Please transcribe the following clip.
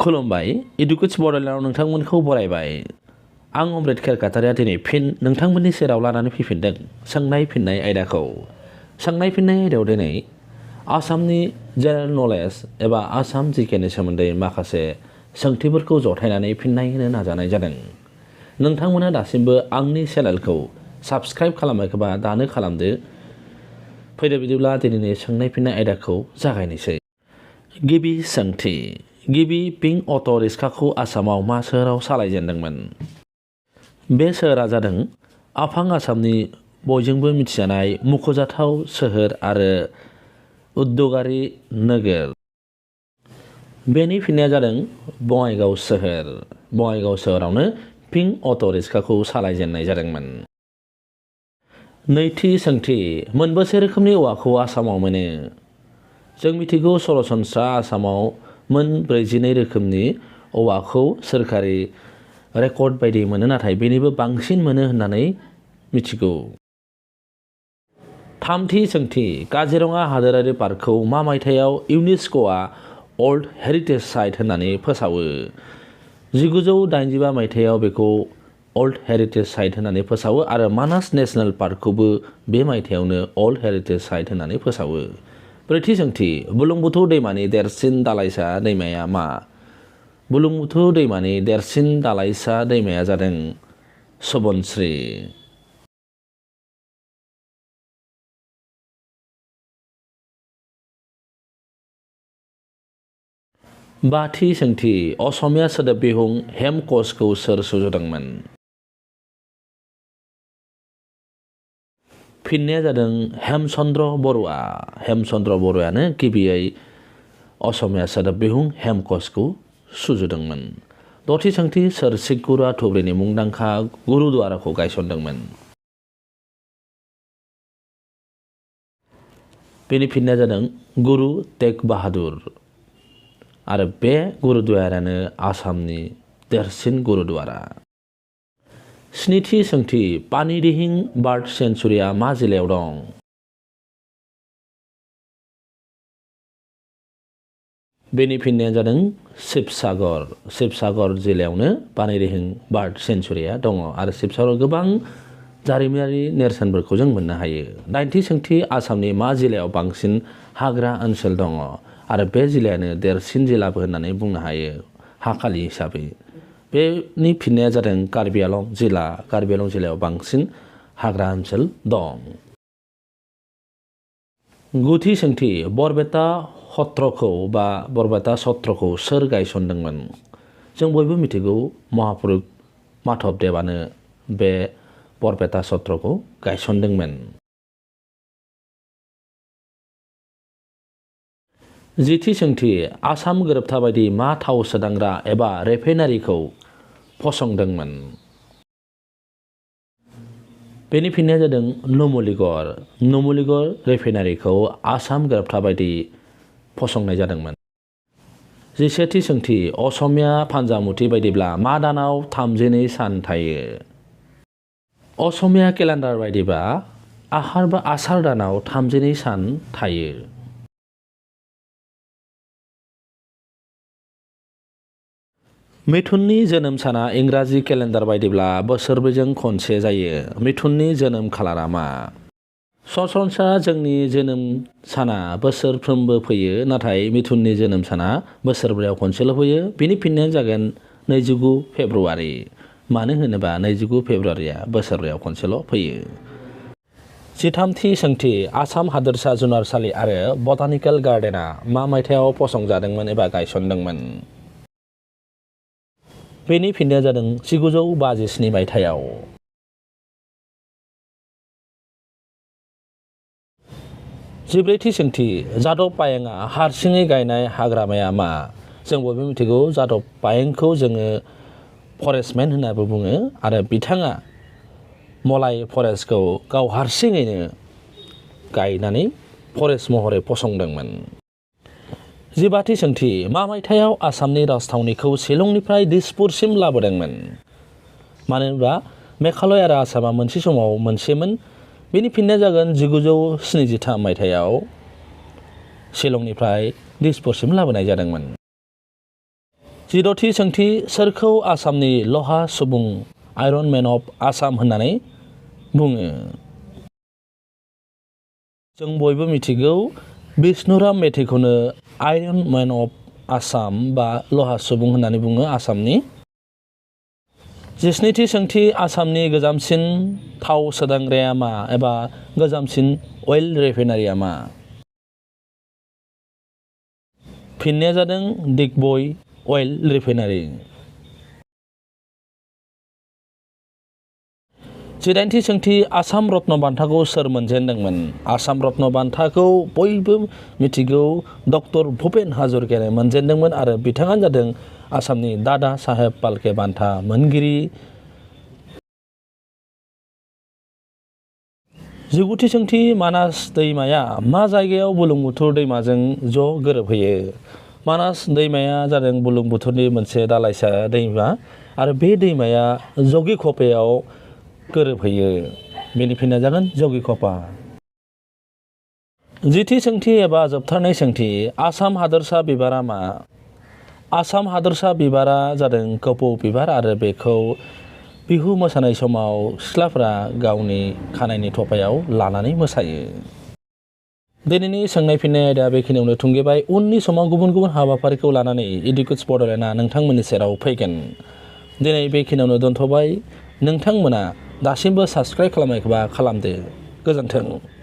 खुलुमबाय इडुकेट्स बड'लेण्डआव नोंथांमोनखौ बरायबाय। आं अमृतखेर काटारिया दिनै फिन नोंथांमोननि सेराव लानानै फैफिनदों सोंनाय फिननाय आयदाखौ। सोंनाय फिननाय आयदायाव दिनै आसामनि जेनेरेल नलेज एबा आसाम जिकेनि सोमोन्दै माखासे सोंथिफोरखौ जथायनानै फिननाय होनो नाजानाय जादों। नोंथांमोना दासिमबो आंनि चेनेलखौ साबस्क्राइब खालामाखैबा दानो खालामदो। फैदो बिदिब्ला दिनैनि सोंनाय फिननाय आयदाखौ जागायनोसै। गिबि सोंथि, गिबि पिंक अट' रिक्साखौ आसामाव मा सोहोराव सालायजेनदोंमोन? बे सोहोरा जादों आफां आसामनि बयजोंबो मिथिजानाय मुंख'जाथाव सोहोर आरो उद्यगारि नोगोर। बेनि फिननाया जादों बङाइगाव सोहोर। बङाइगाव सोहोरावनो पिंक अट' रिक्साखौ सालायजेननाय जादोंमोन। नैथि सोंथि, मोनबेसे रोखोमनि औवाखौ आसामाव मोनो? जों मिथिगौ सरासनस्रा आसामाव मोन 42 रोखोमनि औवाखौ सोरखारि रेकर्ड बायदि मोनो, नाथाय बेनिबो बांसिन मोनो होननानै मिथिगौ। थामथि सोंथि, काजिरङा हादोरारि पार्कखौ मा मायथाइयाव इउनेस्क'आ वर्ल्ड हेरिटेज साइट होननानै फोसावो? 1985 मायथाइयाव बेखौ वर्ल्ड हेरिटेज साइट होननानै फोसावो आरो मानास नेशनेल पार्कखौबो बे मायथाइयावनो वर्ल्ड हेरिटेज साइट होननानै फोसावो। ब्रैथि सोंथि, बुरलुंबुथुर दैमानि देरसिन दालाइसा दैमाया मा? बुरलुंबुथुर दैमानि देरसिन दालाइसा दैमाया जादों सुबनस्रि। बाथि सोंथि, असमिया सोदोब बिहुं हेमक'चखौ सोर सुजुदोंमोन? फिननाया जादों हेमचन्द्र बरुवा। हेमचन्द्र बरुवायानो गिबियै असमिया सोदोब बिहुं हेमक'चखौ सुजुदोंमोन। दथि सोंथि, सोर सिख गुरुआ धुबुरीनि मुंदांखा गुरुद्वाराखौ गायसनदोंमोन? बेनि फिननाया जादों गुरु तेग बाहादुर आरो बे गुरुद्वारायानो आसामनि देरसिन गुरुद्वारा। स्निथि सोंथि, पानिदिहिं बार्ड सेंचुरिया मा जिल्लायाव दं? बेनि फिननाया जादों शिबसागर। शिबसागर जिल्लायावनो पानिदिहिं बार्ड सेंचुरिया दङ आरो शिबसागराव गोबां जारिमिनारि नेरसोनफोरखौ जों मोननो हायो। दाइनथि सोंथि, आसामनि मा जिल्लायाव बांसिन हाग्रा ओनसोल दङ आरो बे जिल्लायानो देरसिन जिल्लाबो होननानै बुंनो हायो हा खालि हिसाबै? बेनि फिननाया जादों कार्बि आलं जिल्ला। कार्बि आलं जिल्लायाव बांसिन हाग्रा ओनसोल दं। गुथि सोंथि, बरपेटा सत्रखौ सोर गायसनदोंमोन? जों बयबो मिथिगौ महापुरुष माधबदेवानो बे बरपेटा सत्रखौ गायसनदोंमोन। जिथि सोंथि, आसाम गोरोबथा बायदि मा थाव सोदांग्रा एबा रिफाइनारिखौ फसंदोंमोन? बेनि फिननाया जादों नुमलीगड़। नुमलीगड़ रिफाइनारिखौ आसाम गोरोबथा बायदि फसंनाय जादोंमोन। जिसेथि सोंथि, असमिया फान्जामुथि बायदिब्ला मा दानाव 32 सान थायो? असमिया केलेन्डार बायदिबा आसार दानाव 32 सान थायो। मिथुननि जोनोम साना इंराजि केलेन्डार बायदिब्ला बोसोरबेजों खनसे जायो। मिथुननि जोनोम खालारा मा? सरासनस्रा जोंनि जोनोम साना बोसोरफ्रोमबो फैयो, नाथाय मिथुननि जोनोम साना बोसोरब्रैयाव खनसेल' फैयो। बिनि फिननाया जागोन 29 फेब्रुवारि। मानो होनोबा 29 फेब्रुवारिया बोसोरब्रैयाव खनसेल' फैयो। जिथामथि सोंथि, आसाम हादोरसा जुनारसालि आरो बटानिकेल गार्डेनआ मा मायथाइयाव फसंजादोंमोन एबा गायसनदोंमोन? बेनि फिननाया जादों 1957 मायथाइयाव। जिब्रैथि सोंथि, जादव पायेंआ हारसिङै गायनाय हाग्रामाया मा? जों बयबो मिथिगौ जादव पायेंखौ जोङो फरेस्टमेन होननाबो बुङो आरो बिथाङा मलाय फरेस्टखौ गाव हारसिङैनो गायनानै फरेस्ट महरै फसंदोंमोन। जिबाथि सोंथि, मा मायथाइयाव आसामनि राजथावनिखौ शिलंनिफ्राय दिसपुरसिम लाबोदोंमोन? मानो होनबा मेघालय आरो आसामा मोनसे समाव मोनसेमोन। बेनि फिननाया जागोन 1973 मायथाइयाव शिलंनिफ्राय दिसपुरसिम लाबोनाय जादोंमोन। जिद'थि सोंथि सोरखौ आसामनि लहा सुबुं आयरन मेन अफ आसाम होननानै बुङो? जों बयबो मिथिगौ बिष्णुराम मेधिखौनो आयरन मेन अफ आसाम बा लहा सुबुं होननानै बुङो आसामनि। जिस्निथि सोंथि आसामनि गोजामसिन थाव सोदांग्राया मा एबा गोजामसिन अइल रिफाइनारिया मा? फिननाया जादों दिग्बय अइल रिफाइनारि। जिदाइनथि सोंथि आसाम रत्न बान्थाखौ सोर मोनजेनदोंमोन? आसाम रत्न बान्थाखौ बयबो मिथिगौ डक्टर भुपेन हाजरिकाया मोनजेनदोंमोन आरो बिथाङानो जादों आसामनि दादा साहेब फाल्के बान्था मोनगिरि। जिगुथि सोंथि मानास दैमाया मा जायगायाव बुरलुंबुथुर दैमाजों ज' गोरोबहैयो? मानास दैमाया जादों बुरलुंबुथुरनि मोनसे दालाइसा दैमा आरो बे दैमाया जगिघ'पायाव गोरोबहैयो। बेनि फिननाया जागोन जगिघ'पा। जिथि सोंथि एबा जोबथारनाय सोंथि आसाम हादोरसा बिबारा मा? आसाम हादोरसा बिबारा जादों खोफौ बिबार आरो बेखौ बिहु मोसानाय समाव सिख्लाफोरा गावनि खानायनि थफायाव लानानै मोसायो। दिनैनि सोंनाय फिननाय आयदा बेखिनियावनो थुंगेबाय। उननि समाव गुबुन गुबुन हाबाफारिखौ लानानै इडुकेट्स बड'लेण्डआ नोंथांमोननि सेराव फैगोन। दिनै बेखिनियावनो दोनथ'बाय। नोंथांमोना दासिमबो साबस्क्राइब खालामाखैबा खालामदो। गोजोन्थों।